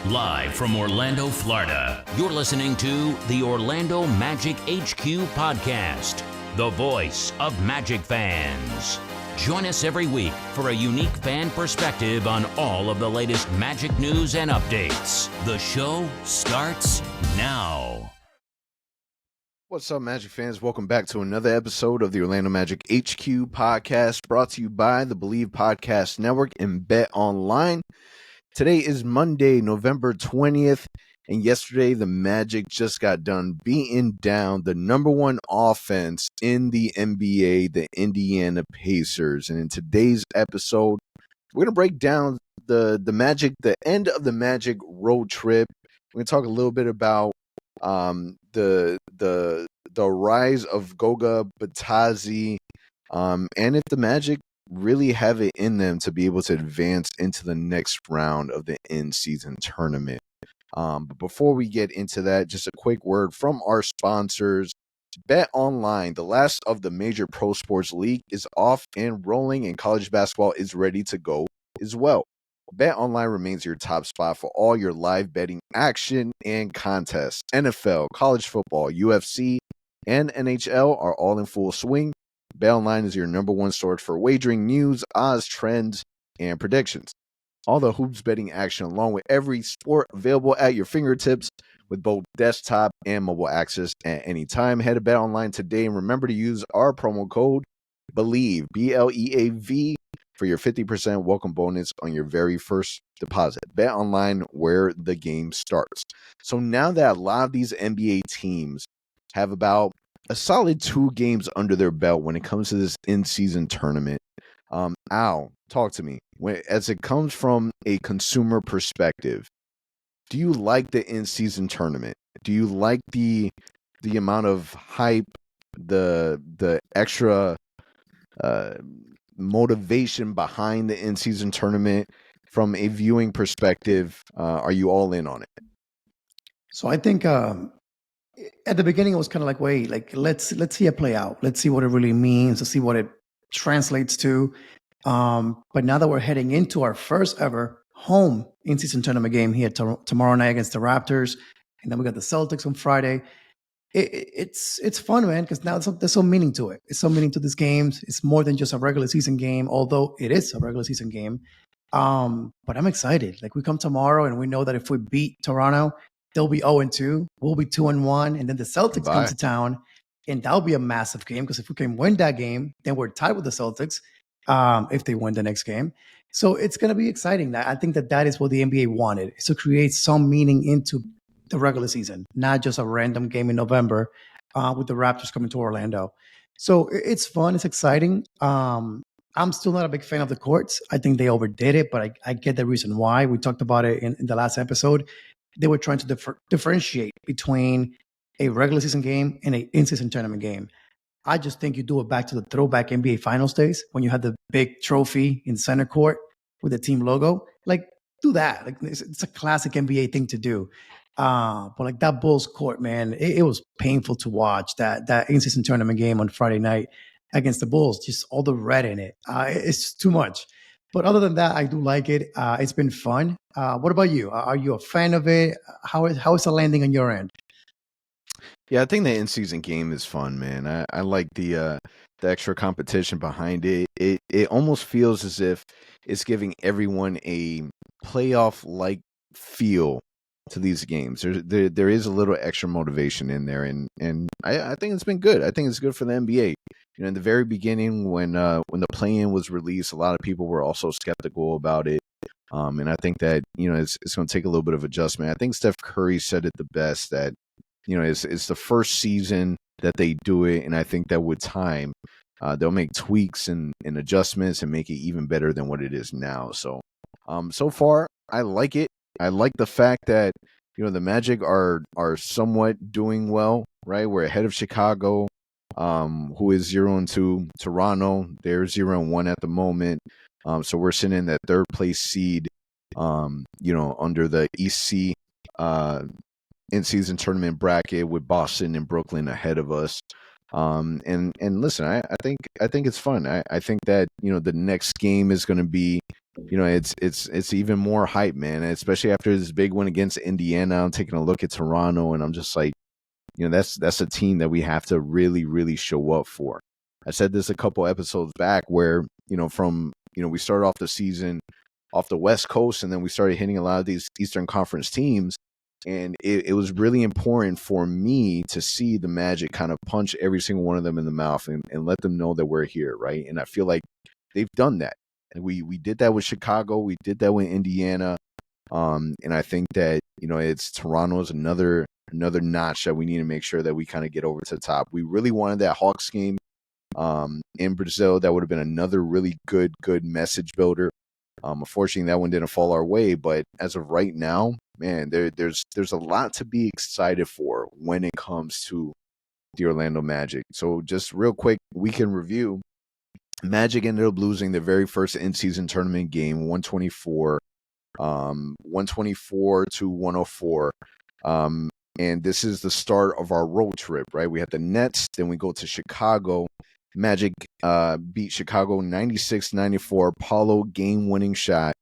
Live from Orlando, Florida, you're listening to the Orlando Magic HQ podcast, the voice of Magic fans. Join us every week for a unique fan perspective on all of the latest Magic news and updates. The show starts now. What's up, Magic fans? Welcome back to another episode of the Orlando Magic HQ podcast, brought to you by the Believe Podcast Network and Bet Online. Today is Monday, November 20th, and yesterday the Magic just got done beating down the number one offense in the NBA, the Indiana Pacers. And in today's episode, we're going to break down the Magic, the end of the Magic road trip. We're going to talk a little bit about the rise of Goga Batadze, and if the Magic really have it in them to be able to advance into the next round of the in-season tournament. But before we get into that, just a quick word from our sponsors. Bet Online, the last of the major pro sports league, is off and rolling, and college basketball is ready to go as well. Bet Online remains your top spot for all your live betting action and contests. NFL, college football, UFC, and NHL are all in full swing. Bet Online is your number one source for wagering news, odds, trends, and predictions. All the hoops betting action along with every sport available at your fingertips with both desktop and mobile access at any time. Head to Bet Online today and remember to use our promo code BELIEVE, BLEAV, for your 50% welcome bonus on your very first deposit. Bet Online, where the game starts. So now that a lot of these NBA teams have about a solid 2 games under their belt when it comes to this in-season tournament, Al, talk to me. As it comes from a consumer perspective, do you like the in-season tournament? Do you like the amount of hype, the extra motivation behind the in-season tournament? From a viewing perspective, are you all in on it? So I think at the beginning it was kind of like, wait, like let's see it play out. Let's see what it really means. Let's see what it translates to. But now that we're heading into our first ever home in-season tournament game here tomorrow night against the Raptors, and then we got the Celtics on Friday. It's fun, man, because now there's some meaning to it. It's some meaning to these games. It's more than just a regular season game, although it is a regular season game. But I'm excited. Like, we come tomorrow and we know that if we beat Toronto, they'll be 0-2. We'll be 2-1. And then the Celtics come to town, and that'll be a massive game, because if we can win that game, then we're tied with the Celtics if they win the next game. So it's going to be exciting. I think that is what the NBA wanted, is to create some meaning into the regular season, not just a random game in November with the Raptors coming to Orlando. So it's fun. It's exciting. I'm still not a big fan of the courts. I think they overdid it, but I get the reason why. We talked about it in the last episode. They were trying to differentiate between a regular season game and an in-season tournament game. I just think you do it back to the throwback NBA Finals days when you had the big trophy in center court with the team logo. Like, do that. Like, it's a classic NBA thing to do. But like that Bulls court, man, it was painful to watch that in-season tournament game on Friday night against the Bulls. Just all the red in it. It's too much. But other than that, I do like it. It's been fun. What about you? Are you a fan of it? How is the landing on your end? Yeah, I think the in-season game is fun, man. I like the extra competition behind it. It almost feels as if it's giving everyone a playoff-like feel to these games. There is a little extra motivation in there, and I think it's been good. I think it's good for the NBA. You know, in the very beginning, when the play-in was released, a lot of people were also skeptical about it. And I think that, you know, it's going to take a little bit of adjustment. I think Steph Curry said it the best, that, you know, it's the first season that they do it, and I think that with time, they'll make tweaks and adjustments and make it even better than what it is now. So, so far, I like it. I like the fact that, you know, the Magic are somewhat doing well, right? We're ahead of Chicago, who is 0-2. Toronto, they're 0-1 at the moment. So we're sitting in that third place seed, you know, under the EC in-season tournament bracket with Boston and Brooklyn ahead of us. And listen, I think it's fun. I think that the next game is going to be, it's even more hype, man. And especially after this big one against Indiana, I'm taking a look at Toronto, and I'm just like, that's a team that we have to really, really show up for. I said this a couple episodes back where, we started off the season off the West Coast, and then we started hitting a lot of these Eastern Conference teams. And it was really important for me to see the Magic kind of punch every single one of them in the mouth and let them know that we're here, right? And I feel like they've done that. And we did that with Chicago. We did that with Indiana. And I think that, it's Toronto's another notch that we need to make sure that we kind of get over to the top. We really wanted that Hawks game in Brazil. That would have been another really good message builder. Unfortunately, that one didn't fall our way. But as of right now, man, there's a lot to be excited for when it comes to the Orlando Magic. So just real quick, weekend review. Magic ended up losing their very first in-season tournament game, 124 to 104. And this is the start of our road trip, right? We have the Nets, then we go to Chicago. Magic beat Chicago 96-94. Paolo game-winning shot.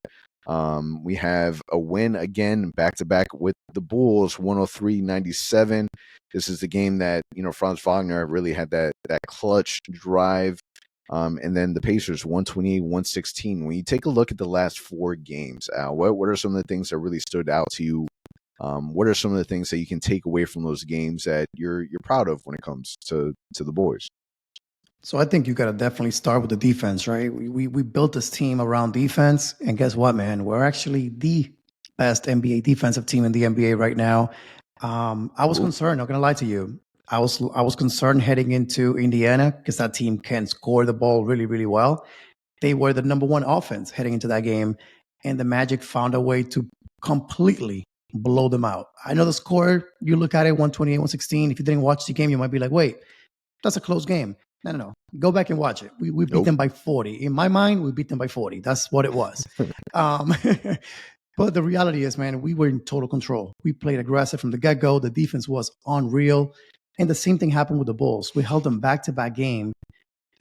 We have a win again, back-to-back with the Bulls, 103-97. This is the game that, Franz Wagner really had that clutch drive. And then the Pacers, 128-116. When you take a look at the last four games, Al, what are some of the things that really stood out to you? What are some of the things that you can take away from those games that you're proud of when it comes to the boys? So I think you got to definitely start with the defense, right? We built this team around defense, and guess what, man? We're actually the best NBA defensive team in the NBA right now. I was concerned, not gonna lie to you. I was concerned heading into Indiana because that team can score the ball really, really well. They were the number one offense heading into that game, and the Magic found a way to completely blow them out. I know the score, you look at it, 128-116. If you didn't watch the game, you might be like, wait, that's a close game. No. Go back and watch it. We beat them by 40. In my mind, we beat them by 40. That's what it was. But the reality is, man, we were in total control. We played aggressive from the get-go. The defense was unreal. And the same thing happened with the Bulls. We held them back-to-back game.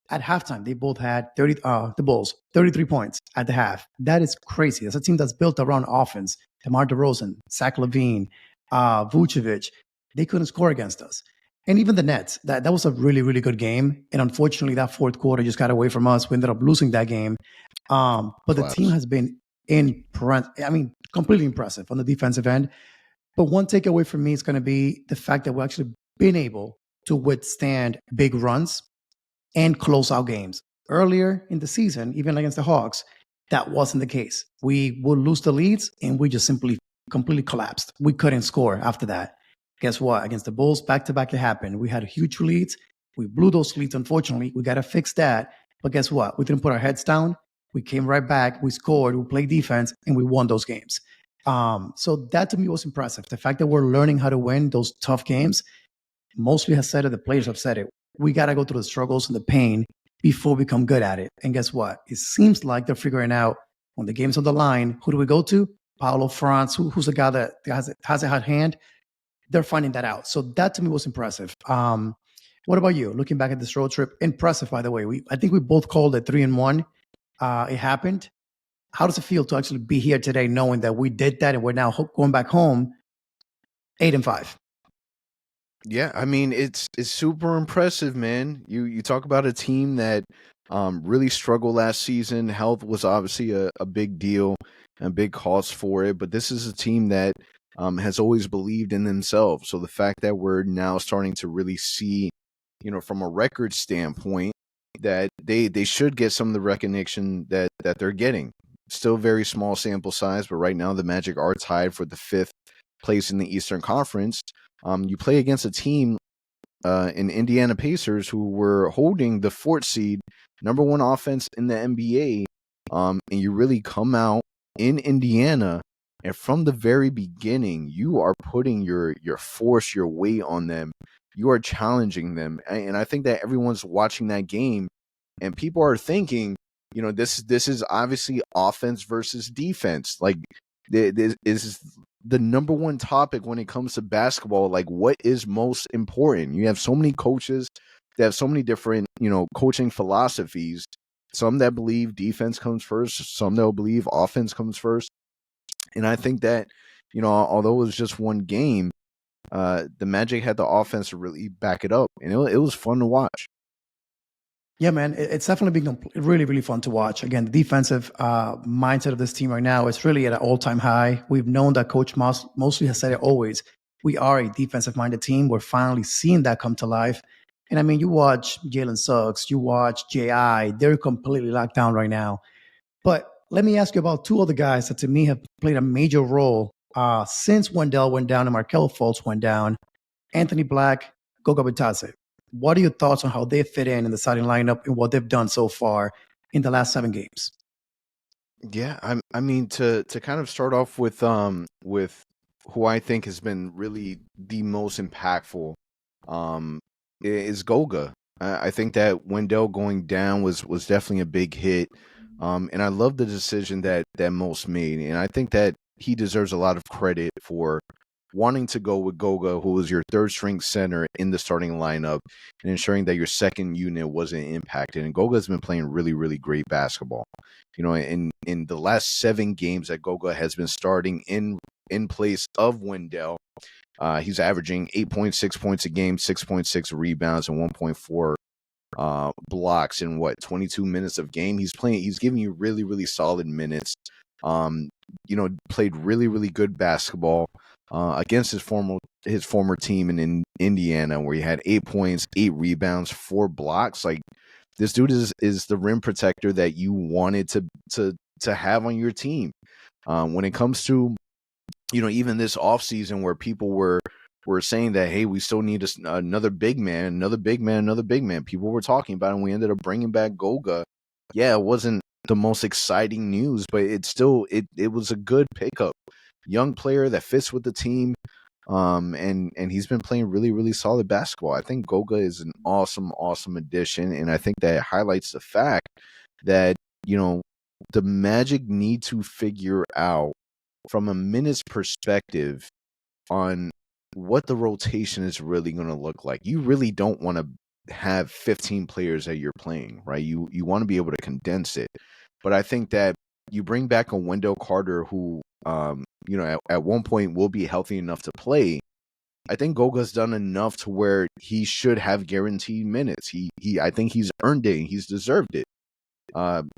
At halftime, they both had the Bulls, 33 points at the half. That is crazy. That's a team that's built around offense. DeMar DeRozan, Zach LaVine, Vucevic. They couldn't score against us. And even the Nets, that was a really, really good game. And unfortunately, that fourth quarter just got away from us. We ended up losing that game. But the team has been completely impressive on the defensive end. But one takeaway from me is going to be the fact that we've actually been able to withstand big runs and close out games. Earlier in the season, even against the Hawks, that wasn't the case. We would lose the leads and we just simply completely collapsed. We couldn't score after that. Guess what? Against the Bulls, back-to-back it happened. We had huge leads. We blew those leads, unfortunately. We got to fix that. But guess what? We didn't put our heads down. We came right back. We scored. We played defense, and we won those games. So that to me was impressive. The fact that we're learning how to win those tough games, mostly has said it, the players have said it. We got to go through the struggles and the pain before we become good at it. And guess what? It seems like they're figuring out when the game's on the line, who do we go to? Paolo, Franz, who's the guy that has a hot hand? They're finding that out. So that to me was impressive. What about you? Looking back at this road trip, impressive, by the way. I think we both called it 3-1. It happened. How does it feel to actually be here today knowing that we did that and we're now going back home 8-5? Yeah, I mean, it's super impressive, man. You talk about a team that really struggled last season. Health was obviously a big deal, a big cost for it, but this is a team that has always believed in themselves. So the fact that we're now starting to really see, from a record standpoint, that they should get some of the recognition that they're getting. Still very small sample size, but right now the Magic are tied for the 5th place in the Eastern Conference. You play against a team in Indiana Pacers who were holding the 4th seed, number 1 offense in the NBA, and you really come out in Indiana, and from the very beginning, you are putting your force, your weight on them. You are challenging them, and I think that everyone's watching that game, and people are thinking, this is obviously offense versus defense. Like, this is the number one topic when it comes to basketball. Like, what is most important? You have so many coaches they have so many different, coaching philosophies. Some that believe defense comes first, some that will believe offense comes first. And I think that, although it was just one game, the Magic had the offense to really back it up, and it was fun to watch. Yeah, man, it's definitely been really, really fun to watch. Again, the defensive mindset of this team right now is really at an all-time high. We've known that Coach Moss mostly has said it always. We are a defensive-minded team. We're finally seeing that come to life. And I mean, you watch Jalen Suggs, you watch J.I., they're completely locked down right now. But let me ask you about two other guys that to me have played a major role since Wendell went down and Markelle Fultz went down. Anthony Black, Goga Bitadze. What are your thoughts on how they fit in the starting lineup and what they've done so far in the last 7 games? Yeah, I mean to kind of start off with who I think has been really the most impactful is Goga. I think that Wendell going down was definitely a big hit. And I love the decision that Most made, and I think that he deserves a lot of credit for wanting to go with Goga, who was your third string center in the starting lineup, and ensuring that your second unit wasn't impacted. And Goga's been playing really, really great basketball. In the last 7 games that Goga has been starting in place of Wendell, he's averaging 8.6 points a game, 6.6 rebounds, and 1.4 blocks in 22 minutes of game. He's giving you really, really solid minutes. Played really, really good basketball against his former team in Indiana, where he had 8 points, 8 rebounds, 4 blocks. Like, this dude is the rim protector that you wanted to have on your team. When it comes to, even this offseason where people were saying that, hey, we still need another big man, another big man, another big man. People were talking about it, and we ended up bringing back Goga. Yeah, it wasn't the most exciting news, but it was a good pickup. Young player that fits with the team, and he's been playing really, really solid basketball. I think Goga is an awesome, awesome addition, and I think that highlights the fact that, the Magic need to figure out from a minutes perspective on what the rotation is really going to look like. You really don't want to have 15 players that you're playing, right? You want to be able to condense it. But I think that you bring back a Wendell Carter who, at one point will be healthy enough to play. I think Goga's done enough to where he should have guaranteed minutes. I think he's earned it and he's deserved it.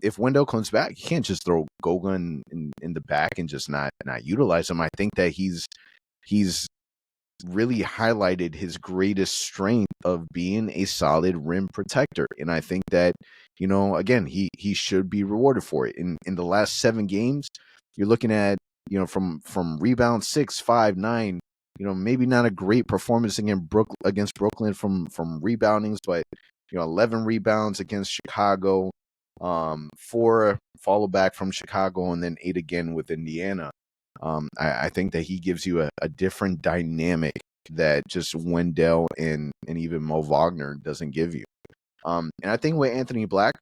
If Wendell comes back, you can't just throw Goga in the back and just not utilize him. I think that he's really highlighted his greatest strength of being a solid rim protector. And I think that, again, he should be rewarded for it. In the last 7 games, you're looking at, from rebound 6, 5, 9, maybe not a great performance against Brooklyn from reboundings, but 11 rebounds against Chicago, 4 follow back from Chicago, and then 8 again with Indiana. I think that he gives you a different dynamic that just Wendell and even Mo Wagner doesn't give you. And I think with Anthony Black,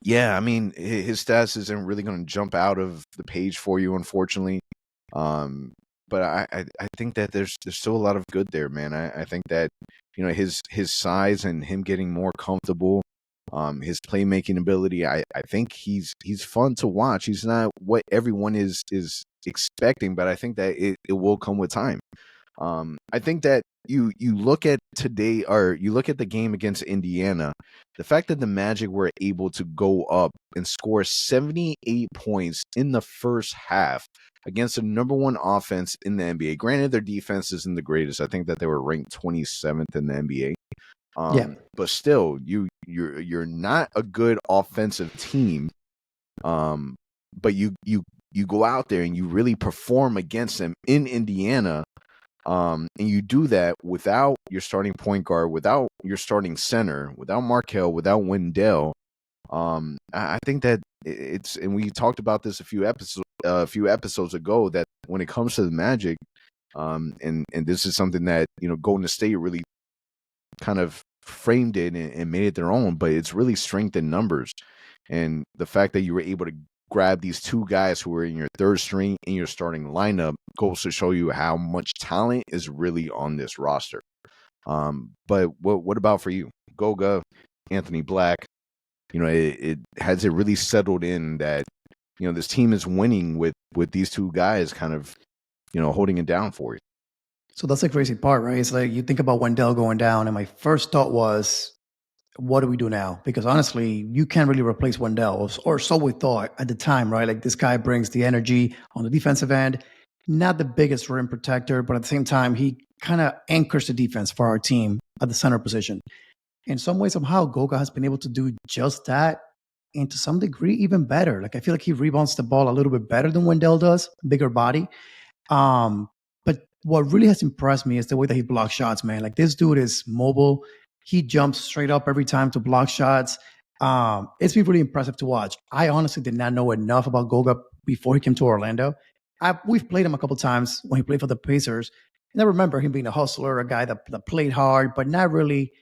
yeah, I mean, his stats isn't really going to jump out of the page for you, unfortunately. But I think that there's still a lot of good there, man. I think that, his size and him getting more comfortable, his playmaking ability, I think he's fun to watch. He's not what everyone is expecting, but I think that it will come with time. I think that you look at today, or you look at the game against Indiana, the fact that the Magic were able to go up and score 78 points in the first half against the number 1 offense in the NBA. Granted, their defense isn't the greatest. I think that they were ranked 27th in the NBA. But still, you're not a good offensive team. But you go out there and you really perform against them in Indiana. And you do that without your starting point guard, without your starting center, without Markelle, without Wendell. I think that it's, and we talked about this a few episodes ago, that when it comes to the Magic, and this is something that, Golden State really kind of framed it and made it their own, but it's really strength in numbers. And the fact that you were able to grab these 2 guys who were in your third string in your starting lineup goes to show you how much talent is really on this roster. But what about for you? Goga, Anthony Black, it has it really settled in that, this team is winning with these two guys kind of, holding it down for you. So that's the crazy part, right? It's like you think about Wendell going down, and my first thought was, what do we do now? Because honestly, you can't really replace Wendell, or so we thought at the time, right? Like this guy brings the energy on the defensive end, not the biggest rim protector, but at the same time, he kind of anchors the defense for our team at the center position. In some way, somehow, Goga has been able to do just that, and to some degree, even better. Like I feel like he rebounds the ball a little bit better than Wendell does, bigger body. But what really has impressed me is the way that he blocks shots, man. Like this dude is mobile. He jumps straight up every time to block shots. It's been really impressive to watch. I honestly did not know enough about Goga before he came to Orlando. We've played him a couple times when he played for the Pacers. And I remember him being a hustler, a guy that played hard, but not really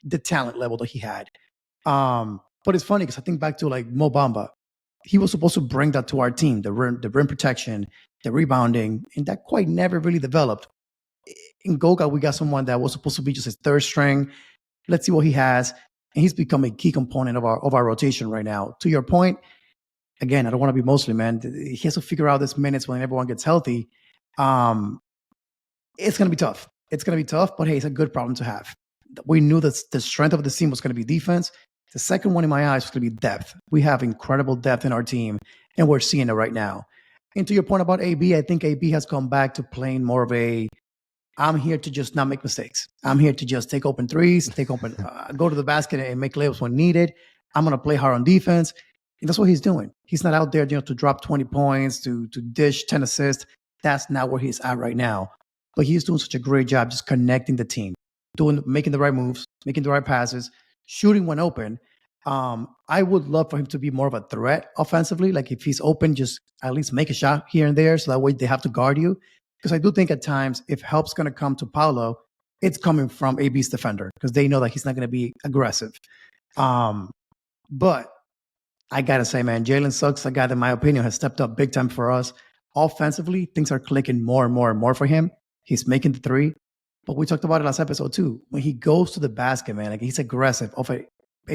the talent level that he had. But it's funny because I think back to like Mo Bamba. He was supposed to bring that to our team, the rim protection, the rebounding, and that quite never really developed. In Goga, we got someone that was supposed to be just his third string. Let's see what he has. And he's become a key component of our rotation right now. To your point, again, I don't want to be mostly, man. He has to figure out this minutes when everyone gets healthy. It's going to be tough. It's going to be tough, but hey, it's a good problem to have. We knew that the strength of the team was going to be defense. The second one in my eyes was going to be depth. We have incredible depth in our team, and we're seeing it right now. And to your point about AB, I think AB has come back to playing more of a, I'm here to just not make mistakes. I'm here to just take open threes, go to the basket and make layups when needed. I'm going to play hard on defense. And that's what he's doing. He's not out there, to drop 20 points, to dish 10 assists. That's not where he's at right now. But he's doing such a great job just connecting the team, making the right moves, making the right passes, shooting when open. I would love for him to be more of a threat offensively. Like if he's open, just at least make a shot here and there, so that way they have to guard you. Because I do think at times, if help's going to come to Paolo, it's coming from AB's defender because they know that he's not going to be aggressive. But I got to say, man, Jalen Suggs, a guy that, in my opinion, has stepped up big time for us. Offensively, things are clicking more and more and more for him. He's making the three. But we talked about it last episode too. When he goes to the basket, man, like he's aggressive off a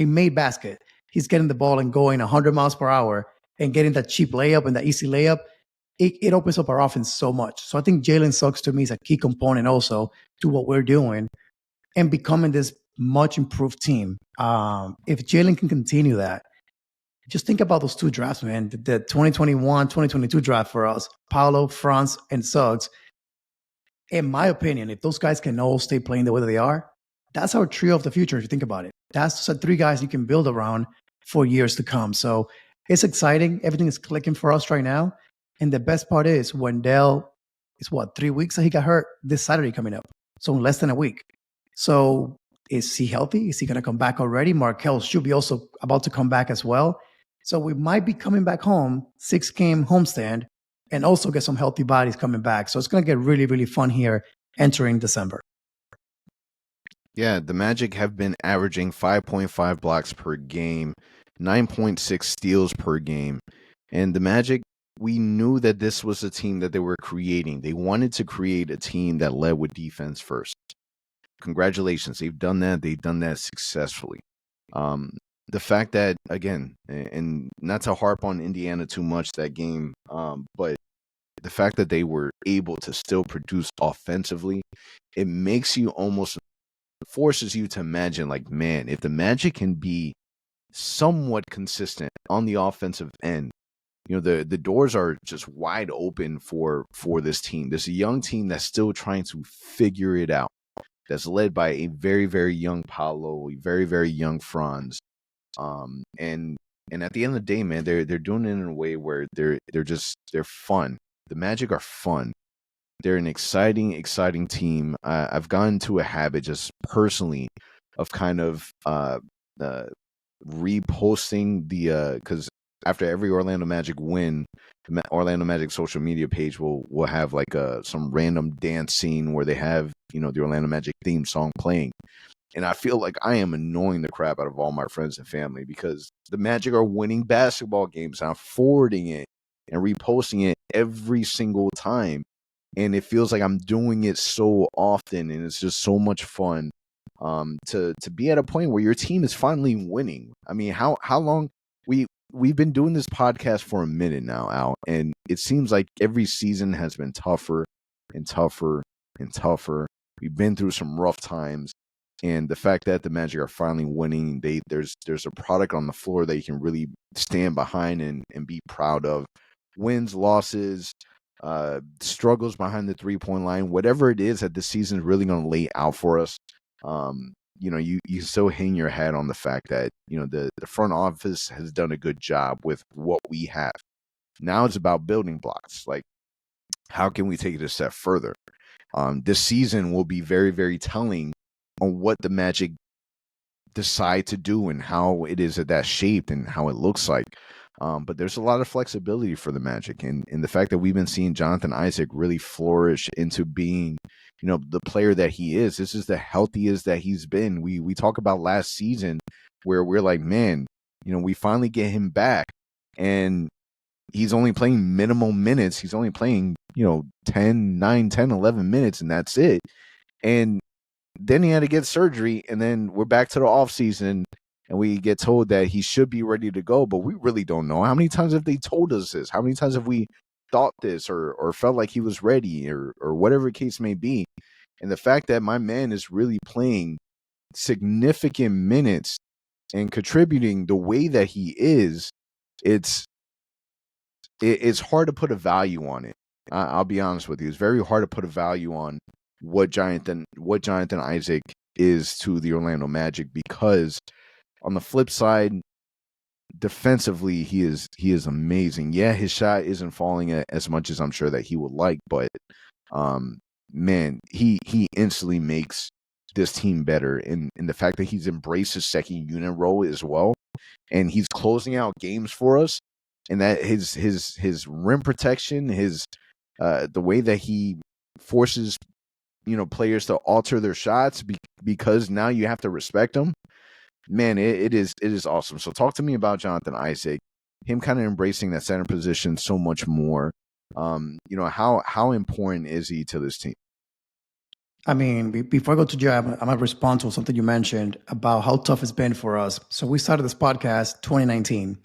made basket. He's getting the ball and going 100 miles per hour and getting that cheap layup and that easy layup. It opens up our offense so much. So I think Jalen Suggs to me is a key component also to what we're doing and becoming this much improved team. If Jalen can continue that, just think about those two drafts, man. The 2021, 2022 draft for us, Paolo, Franz, and Suggs. In my opinion, if those guys can all stay playing the way that they are, that's our trio of the future, if you think about it. That's the three guys you can build around for years to come. So it's exciting. Everything is clicking for us right now. And the best part is Wendell is 3 weeks that he got hurt this Saturday coming up. So in less than a week. So is he healthy? Is he going to come back already? Markelle should be also about to come back as well. So we might be coming back home, 6-game homestand, and also get some healthy bodies coming back. So it's going to get really, really fun here entering December. Yeah, the Magic have been averaging 5.5 blocks per game, 9.6 steals per game. And the Magic, we knew that this was a team that they were creating. They wanted to create a team that led with defense first. Congratulations. They've done that. They've done that successfully. The fact that, again, and not to harp on Indiana too much that game, but the fact that they were able to still produce offensively, it makes you almost forces you to imagine, like, man, if the Magic can be somewhat consistent on the offensive end, the doors are just wide open for this team. This young team that's still trying to figure it out, that's led by a very, very young Paolo, a very, very young Franz. And at the end of the day, man, they're doing it in a way where they're fun. The Magic are fun. They're an exciting team. I've gotten into a habit just personally of kind of reposting because after every Orlando Magic win, the Orlando Magic social media page will have like some random dance scene where they have the Orlando Magic theme song playing. And I feel like I am annoying the crap out of all my friends and family because the Magic are winning basketball games. I'm forwarding it and reposting it every single time. And it feels like I'm doing it so often, and it's just so much fun to be at a point where your team is finally winning. I mean, how long we've been doing this podcast for a minute now, Al, and it seems like every season has been tougher and tougher and tougher. We've been through some rough times, and the fact that the Magic are finally winning, there's a product on the floor that you can really stand behind and be proud of. Wins, losses, struggles behind the 3-point line, whatever it is that this season is really going to lay out for us. You still hang your hat on the fact that, the front office has done a good job with what we have. Now it's about building blocks. Like, how can we take it a step further? This season will be very, very telling on what the Magic decide to do and how it is at that shape and how it looks like. But there's a lot of flexibility for the Magic, and the fact that we've been seeing Jonathan Isaac really flourish into being, the player that he is. This is the healthiest that he's been. We talk about last season where we're like, man, we finally get him back, and he's only playing minimal minutes. He's only playing, 10, 11 minutes, and that's it. And then he had to get surgery, and then we're back to the offseason, and we get told that he should be ready to go, but we really don't know. How many times have they told us this? How many times have we thought this or felt like he was ready or whatever the case may be? And the fact that my man is really playing significant minutes and contributing the way that he is, it's hard to put a value on it. I'll be honest with you. It's very hard to put a value on what Jonathan Isaac is to the Orlando Magic, because on the flip side, defensively, he is amazing. Yeah, his shot isn't falling as much as I'm sure that he would like, but man, he instantly makes this team better. And the fact that he's embraced his second unit role as well, and he's closing out games for us, and that his rim protection, the way that he forces players to alter their shots because now you have to respect them. Man, it is awesome. So talk to me about Jonathan Isaac, him kind of embracing that center position so much more. How important is he to this team? I mean, before I go to Jay, I'm going to respond to something you mentioned about how tough it's been for us. So we started this podcast 2019.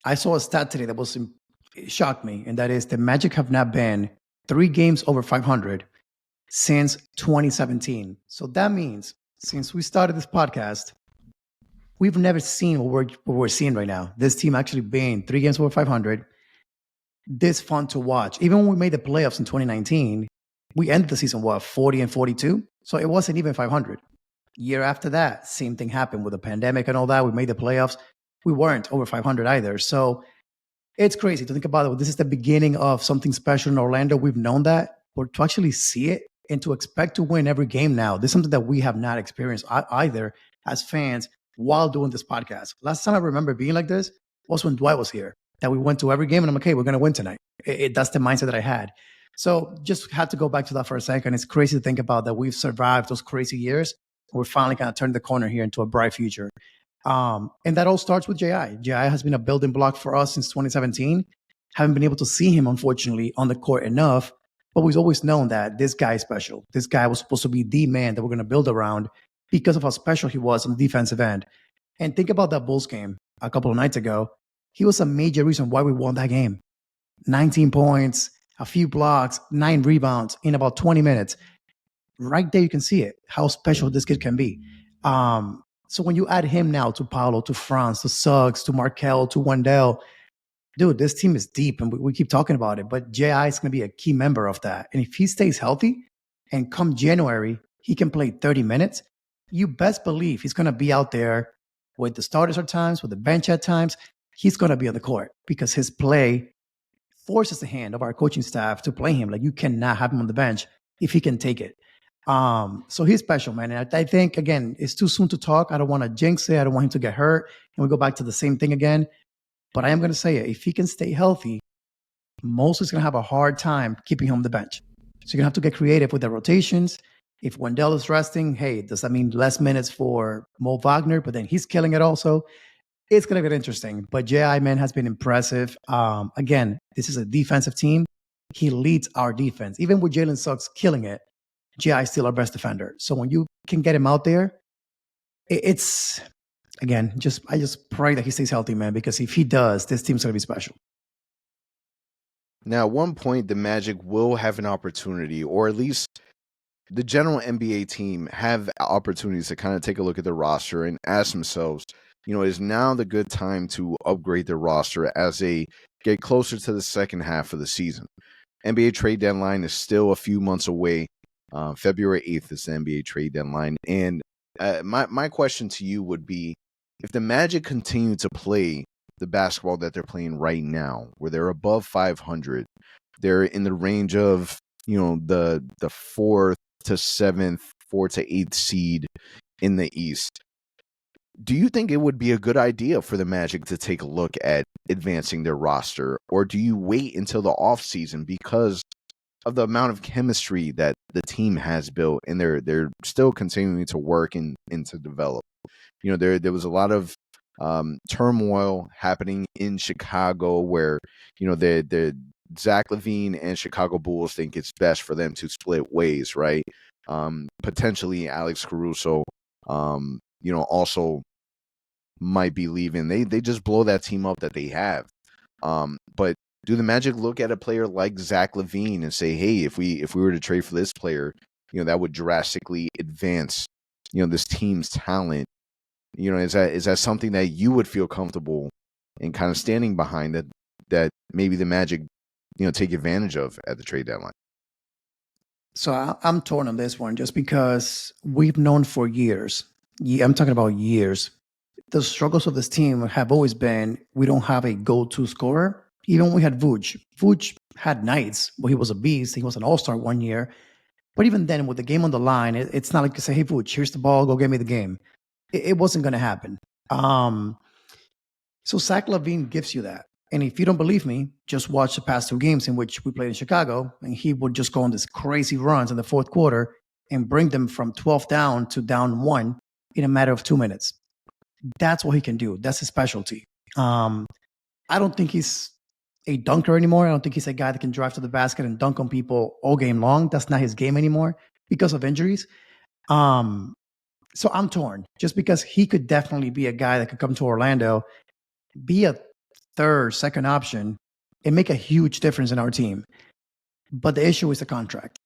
I saw a stat today that it shocked me, and that is the Magic have not been 3 games over 500 since 2017. So that means since we started this podcast, we've never seen what we're seeing right now. This team actually being 3 games over 500. This fun to watch. Even when we made the playoffs in 2019, we ended the season, 40 and 42? So it wasn't even 500. Year after that, same thing happened with the pandemic and all that. We made the playoffs. We weren't over 500 either. So it's crazy to think about it. This is the beginning of something special in Orlando. We've known that. But to actually see it and to expect to win every game now, this is something that we have not experienced either as fans while doing this podcast. Last time I remember being like this was when Dwight was here, that we went to every game and I'm like, okay, we're going to win tonight. That's the mindset that I had. So just had to go back to that for a second. It's crazy to think about that we've survived those crazy years. We're finally kind of turning the corner here into a bright future. And that all starts with J.I. J.I. has been a building block for us since 2017. Haven't been able to see him, unfortunately, on the court enough. But we've always known that this guy is special. This guy was supposed to be the man that we're going to build around because of how special he was on the defensive end. And think about that Bulls game a couple of nights ago. He was a major reason why we won that game. 19 points, a few blocks, 9 rebounds in about 20 minutes. Right there, you can see it, how special this kid can be. So when you add him now to Paolo, to Franz, to Suggs, to Markelle, to Wendell, dude, this team is deep, and we keep talking about it. But J.I. is going to be a key member of that. And if he stays healthy, and come January, he can play 30 minutes, you best believe he's going to be out there with the starters at times, with the bench at times. He's going to be on the court because his play forces the hand of our coaching staff to play him. Like, you cannot have him on the bench if he can take it. So he's special, man. And I think, again, it's too soon to talk. I don't want to jinx it. I don't want him to get hurt and we go back to the same thing again. But I am going to say it. If he can stay healthy, Moses is going to have a hard time keeping him on the bench. So you're going to have to get creative with the rotations. If Wendell is resting, hey, does that mean less minutes for Mo Wagner? But then he's killing it also. It's going to get interesting. But J.I., man, has been impressive. Again, this is a defensive team. He leads our defense. Even with Jalen Suggs killing it, J.I. is still our best defender. So when you can get him out there, it's again, I just pray that he stays healthy, man, because if he does, this team's gonna be special. Now, at one point, the Magic will have an opportunity, or at least the general NBA team have opportunities to kind of take a look at the roster and ask themselves, is now the good time to upgrade their roster as they get closer to the second half of the season? NBA trade deadline is still a few months away. February 8th is the NBA trade deadline. And my question to you would be, if the Magic continue to play the basketball that they're playing right now, where they're above 500, they're in the range of, the 4th to 7th, 4th to 8th seed in the East, do you think it would be a good idea for the Magic to take a look at advancing their roster, or do you wait until the offseason because of the amount of chemistry that the team has built and they're still continuing to work and to develop? There was a lot of turmoil happening in Chicago where, the Zach LaVine and Chicago Bulls think it's best for them to split ways, right? Potentially Alex Caruso, also might be leaving. They just blow that team up that they have. But do the Magic look at a player like Zach LaVine and say, hey, if we were to trade for this player, that would drastically advance, this team's talent? Is that something that you would feel comfortable in kind of standing behind that maybe the Magic, take advantage of at the trade deadline? So I'm torn on this one just because we've known for years. I'm talking about years. The struggles of this team have always been we don't have a go-to scorer. Even when we had Vooch. Vooch had nights where he was a beast. He was an all-star one year. But even then, with the game on the line, it's not like you say, hey, Vooch, here's the ball, go get me the game. It wasn't going to happen. So Zach LaVine gives you that. And if you don't believe me, just watch the past 2 games in which we played in Chicago, and he would just go on these crazy runs in the fourth quarter and bring them from 12 down to down 1 in a matter of 2 minutes. That's what he can do. That's his specialty. I don't think he's a dunker anymore. I don't think he's a guy that can drive to the basket and dunk on people all game long. That's not his game anymore because of injuries. So I'm torn just because he could definitely be a guy that could come to Orlando, be a third, second option, and make a huge difference in our team. But the issue is the contract.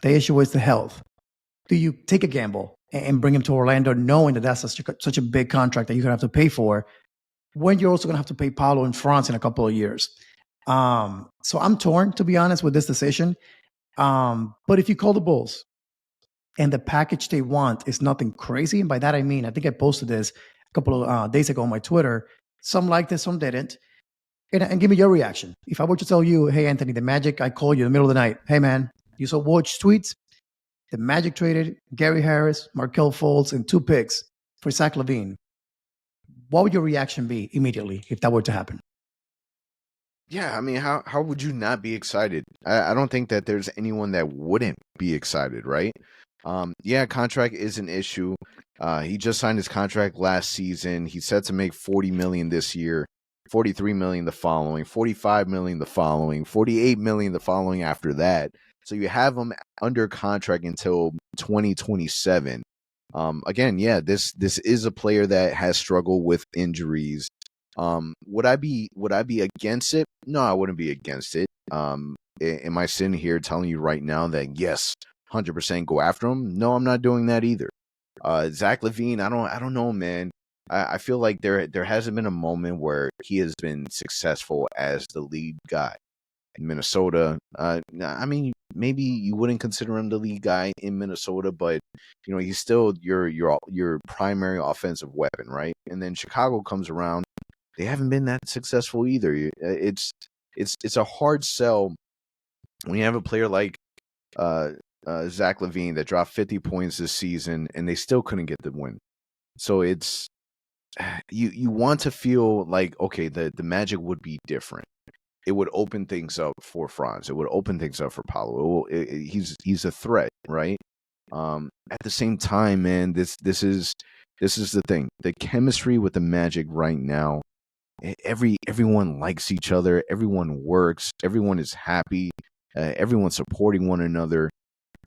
The issue is the health. Do you take a gamble and bring him to Orlando knowing that that's such a big contract that you're going to have to pay for when you're also going to have to pay Paolo in France in a couple of years? So I'm torn, to be honest, with this decision. But if you call the Bulls and the package they want is nothing crazy, and by that I mean, I think I posted this a couple of days ago on my Twitter. Some liked it, some didn't. And give me your reaction. If I were to tell you, hey, Anthony, the Magic, I call you in the middle of the night. Hey, man, you saw Woj tweets? The Magic traded Gary Harris, Markelle Fultz, and 2 picks for Zach LaVine. What would your reaction be immediately if that were to happen? Yeah, I mean, how would you not be excited? I don't think that there's anyone that wouldn't be excited, right? Yeah, contract is an issue. He just signed his contract last season. He's set to make $40 million this year, $43 million the following, $45 million the following, $48 million the following after that. So you have him under contract until 2027. Again, yeah, this is a player that has struggled with injuries. Would I be against it? No, I wouldn't be against it. Am I sitting here telling you right now that yes, 100% go after him? No, I'm not doing that either. Zach LaVine, I don't know, man. I feel like there hasn't been a moment where he has been successful as the lead guy in Minnesota. I mean, maybe you wouldn't consider him the lead guy in Minnesota, but he's still your primary offensive weapon, right? And then Chicago comes around. They haven't been that successful either. It's a hard sell when you have a player like Zach LaVine that dropped 50 points this season and they still couldn't get the win. So it's you want to feel like, okay, the Magic would be different. It would open things up for Franz. It would open things up for Paolo. He's a threat, right? At the same time, man, this is the thing. The chemistry with the Magic right now. Everyone likes each other. Everyone works. Everyone is happy. Everyone's supporting one another.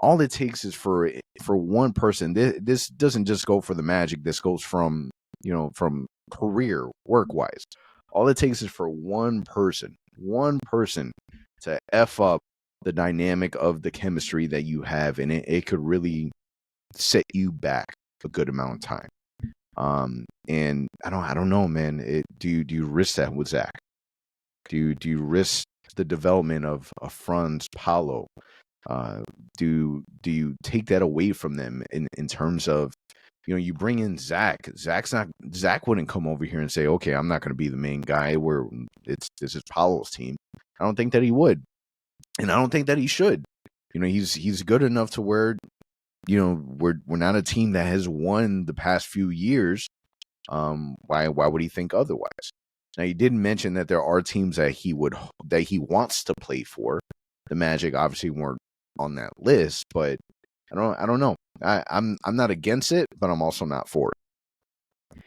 all it takes is for one person. This doesn't just go for the Magic. This goes from career work wise. All it takes is for one person to F up the dynamic of the chemistry that you have, and it could really set you back a good amount of time. And I don't know, man. Do you risk that with Zach? Do you risk the development of Franz, Paolo? Do you take that away from them in terms of, you bring in Zach? Zach wouldn't come over here and say, okay, I'm not going to be the main guy where this is Paolo's team. I don't think that he would, and I don't think that he should. He's good enough to where, we're not a team that has won the past few years. Why would he think otherwise? Now, you did mention that there are teams that he wants to play for. The Magic obviously weren't on that list, but I don't know. I'm not against it, but I'm also not for it.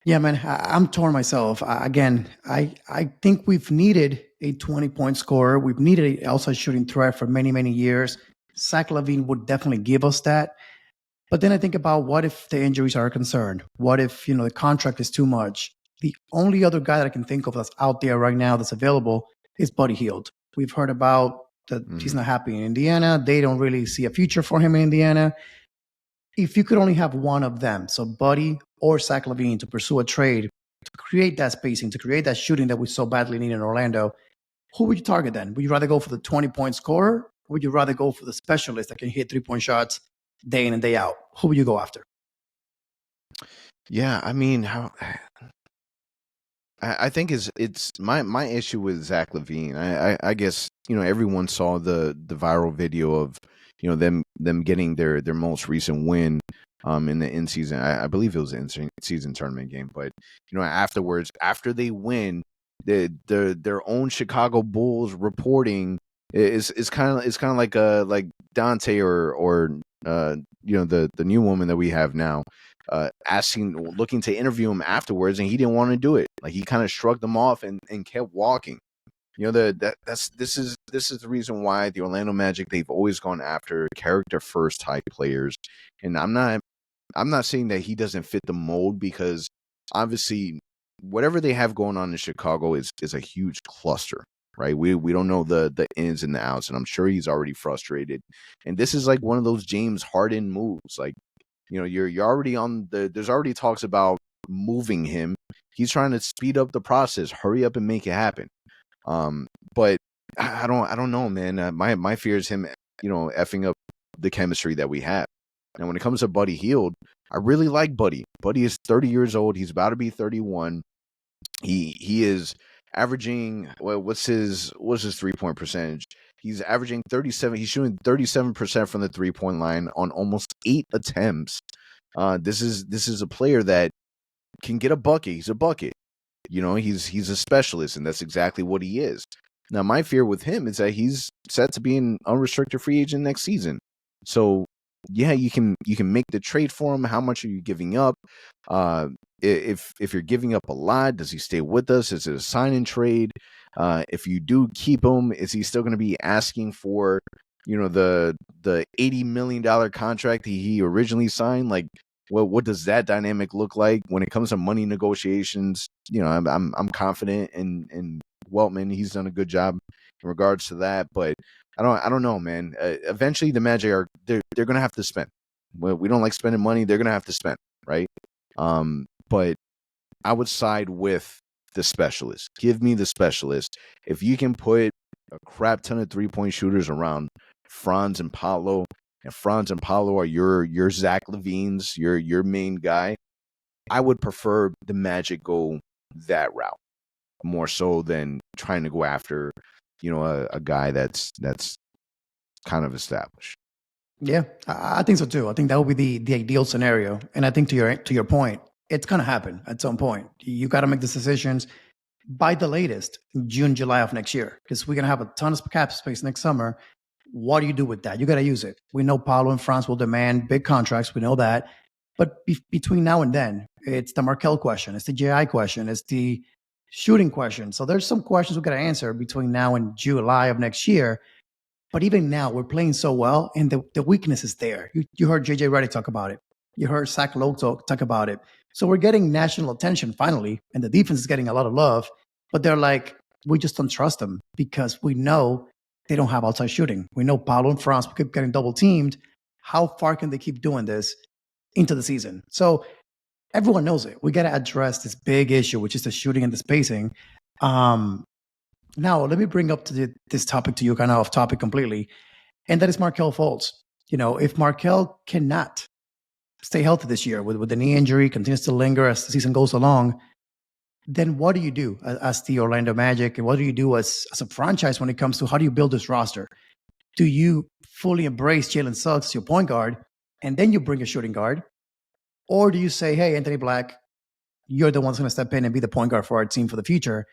Yeah, man, I'm torn myself. I think we've needed a 20-point scorer. We've needed an outside shooting threat for many, many years. Zach LaVine would definitely give us that. But then I think about, what if the injuries are a concern? What if, the contract is too much? The only other guy that I can think of that's out there right now that's available is Buddy Hield. We've heard about that he's not happy in Indiana. They don't really see a future for him in Indiana. If you could only have one of them, so Buddy or Zach LaVine, to pursue a trade, to create that spacing, to create that shooting that we so badly need in Orlando, who would you target then? Would you rather go for the 20-point scorer? Or would you rather go for the specialist that can hit 3-point shots day in and day out? Who would you go after? Yeah, I mean, I think it's my issue with Zach LaVine. I guess everyone saw the viral video of them getting their most recent win in the in season. I believe it was an in season tournament game, but afterwards, after they win, their own Chicago Bulls reporting is kind of like Dante or the new woman that we have now, looking to interview him afterwards, and he didn't want to do it. Like, he kind of shrugged them off and kept walking. This is the reason why the Orlando Magic, they've always gone after character first type players. And I'm not saying that he doesn't fit the mold, because obviously whatever they have going on in Chicago is a huge cluster, right? We don't know the ins and the outs, and I'm sure he's already frustrated. And this is like one of those James Harden moves. Like, you're already there's already talks about moving him. He's trying to speed up the process, hurry up and make it happen. But I don't know, man. My fear is him, effing up the chemistry that we have. And when it comes to Buddy Hield, I really like Buddy. Buddy is 30 years old. He's about to be 31. He is averaging, what's his 3-point percentage? He's averaging 37. He's shooting 37% from the 3-point line on almost 8 attempts. This is a player that can get a bucket. He's a bucket. He's a specialist, and that's exactly what he is. Now, my fear with him is that he's set to be an unrestricted free agent next season. So, yeah, you can make the trade for him. How much are you giving up? If you're giving up a lot, does he stay with us? Is it a sign and trade? If you do keep him, is he still going to be asking for the $80 million contract he originally signed? Like, what does that dynamic look like when it comes to money negotiations? I'm confident in Weltman. He's done a good job in regards to that, but I don't know, man. Eventually, the Magic they're going to have to spend. Well, we don't like spending money. They're going to have to spend, right? But I would side with the specialist. Give me the specialist. If you can put a crap ton of 3-point shooters around Franz and Paolo, and Franz and Paolo are your Zach LaVines, your main guy, I would prefer the Magic go that route more so than trying to go after a guy that's kind of established. Yeah, I think so too. I think that would be the ideal scenario. And I think to your point, it's going to happen at some point. You got to make these decisions by the latest June, July of next year, because we're going to have a ton of cap space next summer. What do you do with that? You got to use it. We know Paolo and France will demand big contracts. We know that. But between now and then, it's the Markelle question. It's the JI question. It's the shooting question. So there's some questions we got to answer between now and July of next year. But even now, we're playing so well, and the weakness is there. You heard JJ Redick talk about it. You heard Zach Lowe talk about it. So we're getting national attention finally, and the defense is getting a lot of love. But they're like, we just don't trust them because we know they don't have outside shooting. We know Paolo and Franz keep getting double teamed. How far can they keep doing this into the season? So everyone knows it. We got to address this big issue, which is the shooting and the spacing. Now, let me bring up this topic to you, kind of off topic completely, and that is Markelle Fultz. If Markelle cannot stay healthy this year with the knee injury, continues to linger as the season goes along, then what do you do as the Orlando Magic, and what do you do as a franchise when it comes to how do you build this roster? Do you fully embrace Jalen Suggs as your point guard, and then you bring a shooting guard? Or do you say, hey, Anthony Black, you're the one that's going to step in and be the point guard for our team for the future?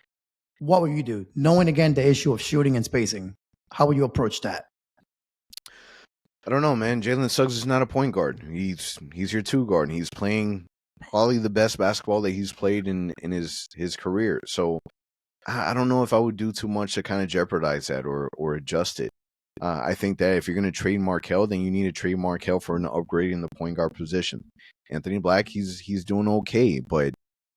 What will you do? Knowing, again, the issue of shooting and spacing, how will you approach that? I don't know, man. Jalen Suggs is not a point guard. He's your two guard. He's playing probably the best basketball that he's played in his career. So I don't know if I would do too much to kind of jeopardize that or adjust it. I think that if you're going to trade Markelle, then you need to trade Markelle for an upgrade in the point guard position. Anthony Black, he's doing okay, but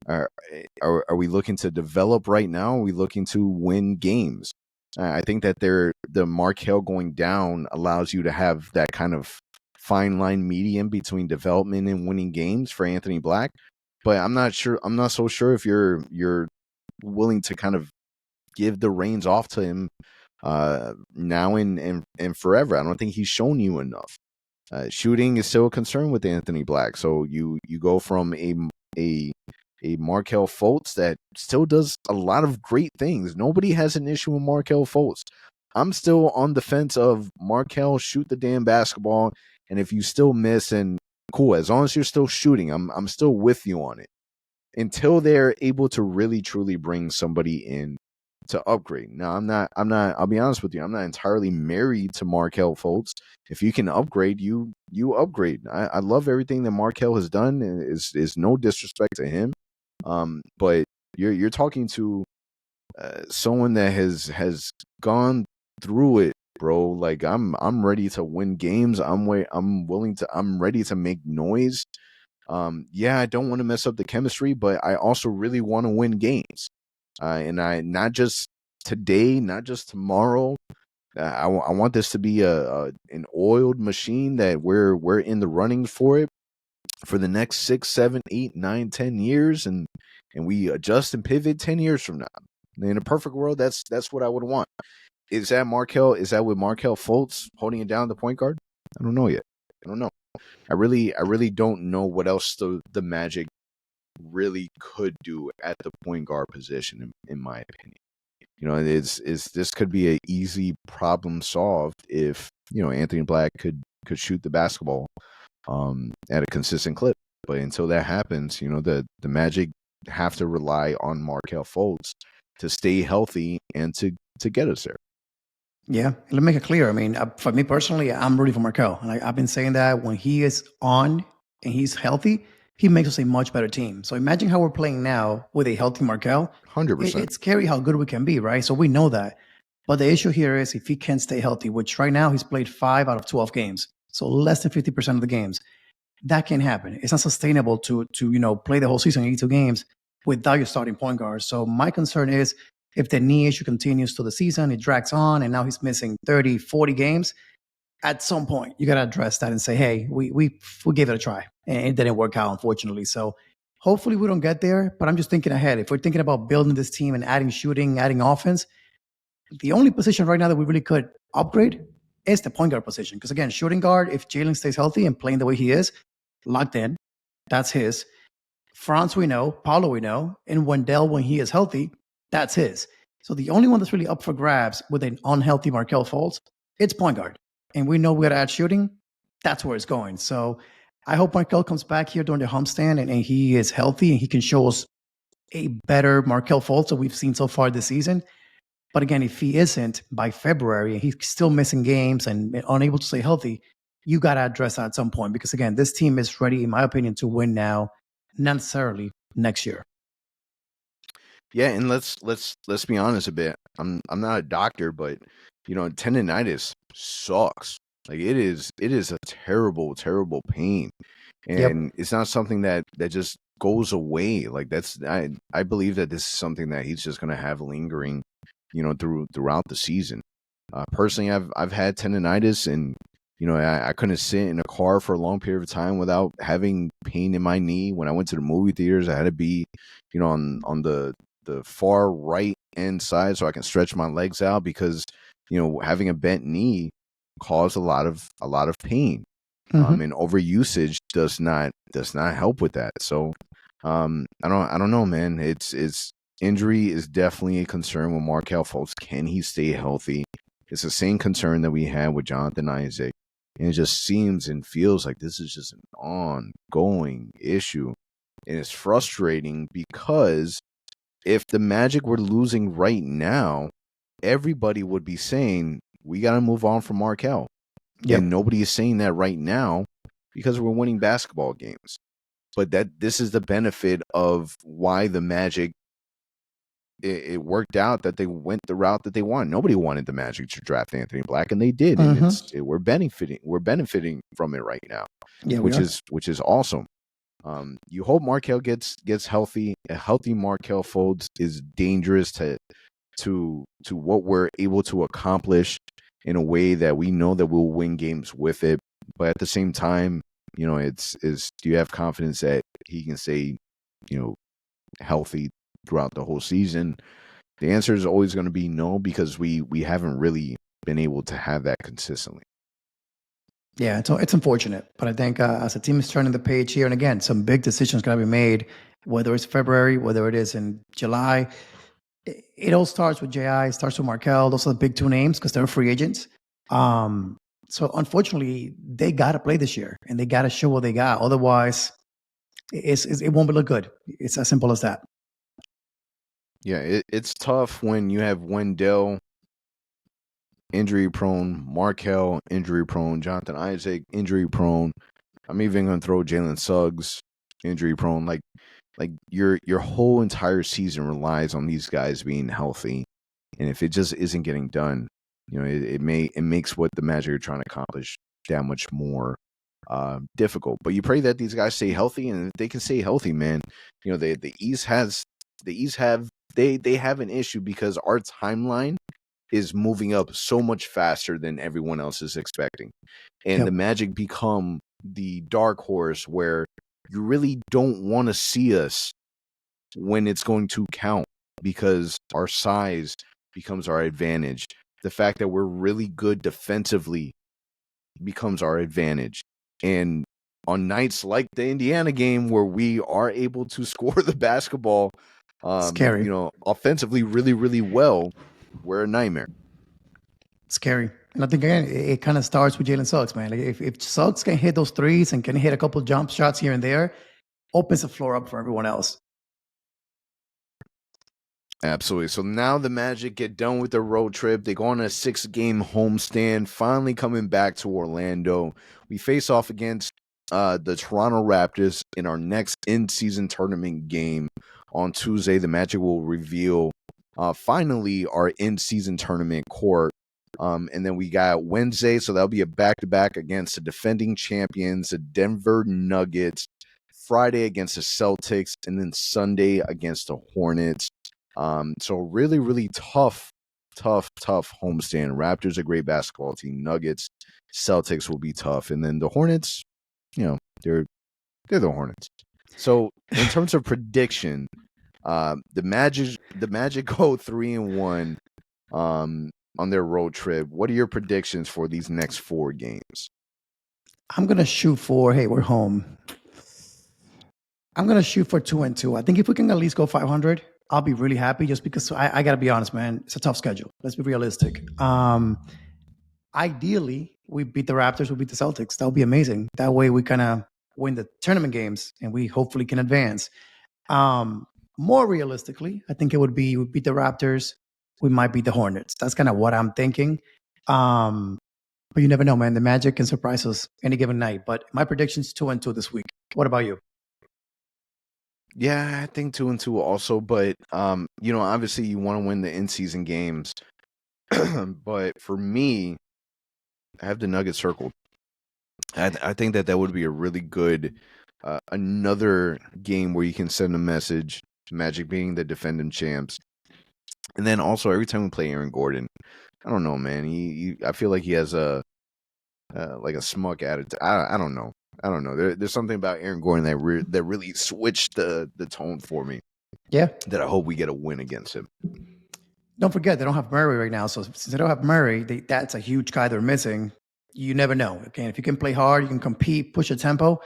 are we looking to develop right now? Are we looking to win games? I think that the Markelle going down allows you to have that kind of fine line medium between development and winning games for Anthony Black. But I'm not so sure if you're willing to kind of give the reins off to him now and forever. I don't think he's shown you enough. Shooting is still a concern with Anthony Black. So you go from a Markelle Fultz that still does a lot of great things. Nobody has an issue with Markelle Fultz. I'm still on the fence of Markelle, shoot the damn basketball, and if you still miss, and cool, as long as you're still shooting, I'm still with you on it. Until they're able to really truly bring somebody in to upgrade. Now, I'll be honest with you, I'm not entirely married to Markelle Fultz. If you can upgrade, you upgrade. I love everything that Markelle has done. Is no disrespect to him. But you're talking to someone that has gone through it, bro. Like I'm ready to win games. I'm ready to make noise. Yeah, I don't want to mess up the chemistry, but I also really want to win games. And I not just today, not just tomorrow. I want this to be an oiled machine that we're in the running for it for the next 6, 7, 8, 9, 10 years, and we adjust and pivot 10 years from now. In a perfect world, that's what I would want. Is that Markelle? Is that with Markelle Fultz holding it down the point guard? I don't know yet. I don't know. I really don't know what else the Magic really could do at the point guard position, in my opinion. This could be an easy problem solved if Anthony Black could shoot the basketball at a consistent clip. But until that happens, the Magic have to rely on Markelle Fultz to stay healthy and to get us there. Yeah, let me make it clear. I mean, for me personally, I'm rooting for Markelle. And I've been saying that when he is on and he's healthy, he makes us a much better team. So imagine how we're playing now with a healthy Markelle. 100%. It's scary how good we can be, right? So we know that. But the issue here is if he can't stay healthy, which right now he's played 5 out of 12 games, so less than 50% of the games. That can't happen. It's not sustainable to play the whole season, 82 games, without your starting point guard. So my concern is if the knee issue continues to the season, it drags on, and now he's missing 30, 40 games, at some point you got to address that and say, hey, we gave it a try, and it didn't work out, unfortunately. So hopefully we don't get there, but I'm just thinking ahead. If we're thinking about building this team and adding shooting, adding offense, the only position right now that we really could upgrade is the point guard position. Because again, shooting guard, if Jalen stays healthy and playing the way he is, locked in, that's his. Franz we know, Paolo we know, and Wendell when he is healthy, that's his. So the only one that's really up for grabs with an unhealthy Markelle Fultz, it's point guard. And we know we got to add shooting. That's where it's going. So I hope Markelle comes back here during the homestand and he is healthy and he can show us a better Markelle Fultz that we've seen so far this season. But again, if he isn't by February and he's still missing games and unable to stay healthy, you got to address that at some point. Because again, this team is ready, in my opinion, to win now, not necessarily next year. Yeah, and let's be honest a bit. I'm not a doctor, but tendonitis sucks. Like it is a terrible, terrible pain. Yep. And it's not something that just goes away. Like I believe that this is something that he's just gonna have lingering, throughout the season. Personally, I've had tendonitis, and I couldn't sit in a car for a long period of time without having pain in my knee. When I went to the movie theaters, I had to be, on the far right hand side so I can stretch my legs out because having a bent knee caused a lot of pain. And overusage does not help with that. So I don't know, man. It's injury is definitely a concern with Markelle Fultz. Can he stay healthy? It's the same concern that we had with Jonathan Isaac. And it just seems and feels like this is just an ongoing issue. And it's frustrating because if the Magic were losing right now, everybody would be saying, we got to move on from Markelle. Yep. And nobody is saying that right now because we're winning basketball games. But this is the benefit of why the Magic, it worked out that they went the route that they wanted. Nobody wanted the Magic to draft Anthony Black, and they did. And we're benefiting from it right now. Yeah, which is awesome. You hope Markelle gets healthy. A healthy Markelle Fultz is dangerous to what we're able to accomplish in a way that we know that we'll win games with it. But at the same time, it's do you have confidence that he can stay, healthy throughout the whole season? The answer is always going to be no, because we haven't really been able to have that consistently. Yeah, it's unfortunate, but I think as a team is turning the page here, and again, some big decisions going to be made, whether it's February, whether it is in July. It all starts with JI, starts with Markelle. Those are the big two names because they're free agents. So unfortunately, they got to play this year, and they got to show what they got. Otherwise, it won't look good. It's as simple as that. Yeah, it's tough when you have Wendell injury prone, Markelle injury prone, Jonathan Isaac injury prone. I'm even going to throw Jalen Suggs injury prone. Like your whole entire season relies on these guys being healthy, and if it just isn't getting done, it makes what the Magic are trying to accomplish that much more difficult. But you pray that these guys stay healthy, and if they can stay healthy, man, the East have an issue because our timeline is moving up so much faster than everyone else is expecting. And the Magic become the dark horse where you really don't want to see us when it's going to count because our size becomes our advantage. The fact that we're really good defensively becomes our advantage. And on nights like the Indiana game where we are able to score the basketball, Scary. Offensively really, really well, we're a nightmare. Scary. And I think, again, it kind of starts with Jalen Suggs, man. Like if Suggs can hit those threes and can hit a couple jump shots here and there, opens the floor up for everyone else. Absolutely. So now the Magic get done with their road trip. They go on a 6-game homestand, finally coming back to Orlando. We face off against the Toronto Raptors in our next in-season tournament game on Tuesday. The Magic will reveal finally our in-season tournament court. And then we got Wednesday, so that'll be a back-to-back against the defending champions, the Denver Nuggets. Friday against the Celtics, and then Sunday against the Hornets. So really, really tough homestand. Raptors a great basketball team. Nuggets, Celtics will be tough, and then the Hornets, they're the Hornets. So in terms of prediction, the Magic go 3-1 on their road trip. What are your predictions for these next 4 games? I'm gonna shoot for. Hey, we're home. I'm gonna shoot for 2-2. I think if we can at least go 500, I'll be really happy. Just because I gotta be honest, man, it's a tough schedule. Let's be realistic. Ideally, we beat the Raptors, we beat the Celtics. That would be amazing. That way, we kind of win the tournament games, and we hopefully can advance. More realistically, I think it would be we beat the Raptors, we might beat the Hornets. That's kind of what I'm thinking. But you never know, man. The Magic can surprise us any given night. But my prediction's 2-2 this week. What about you? Yeah, I think 2-2 also, but obviously you want to win the in-season games. But for me, I have the Nuggets circled. I think that would be a really good another game where you can send a message. Magic being the defending champs, and then also every time we play Aaron Gordon, I don't know, man. I feel like he has a like a smug attitude. I don't know. I don't know. There's something about Aaron Gordon that really switched the tone for me. Yeah. That I hope we get a win against him. Don't forget, they don't have Murray right now. So since they don't have Murray, that's a huge guy they're missing. You never know. Okay, if you can play hard, you can compete, push a tempo,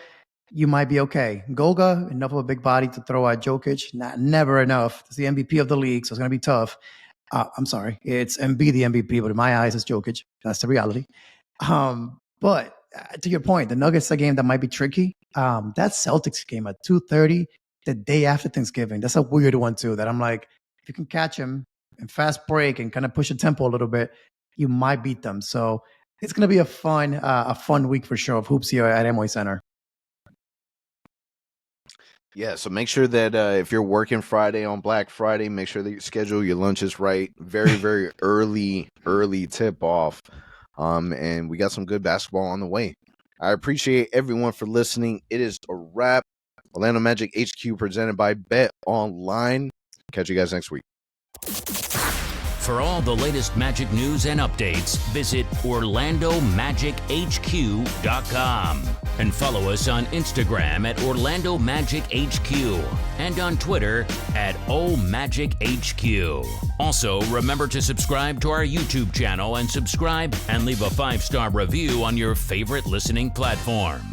you might be okay. Goga, enough of a big body to throw at Jokic, never enough. It's the MVP of the league, so it's going to be tough. I'm sorry, it's Embiid the MVP, but in my eyes, it's Jokic. That's the reality. But to your point, the Nuggets a game that might be tricky. That Celtics game at 2:30, the day after Thanksgiving, that's a weird one too. That I'm like, if you can catch him and fast break and kind of push the tempo a little bit, you might beat them. So it's going to be a fun week for sure of hoops here at Amway Center. Yeah, so make sure that if you're working Friday on Black Friday, make sure that you schedule your lunches right. Very, very early tip off. And we got some good basketball on the way. I appreciate everyone for listening. It is a wrap. Orlando Magic HQ presented by Bet Online. Catch you guys next week. For all the latest Magic news and updates, visit OrlandoMagicHQ.com and follow us on Instagram at Orlando Magic HQ and on Twitter at OMagicHQ. Also, remember to subscribe to our YouTube channel and subscribe and leave a 5-star review on your favorite listening platform.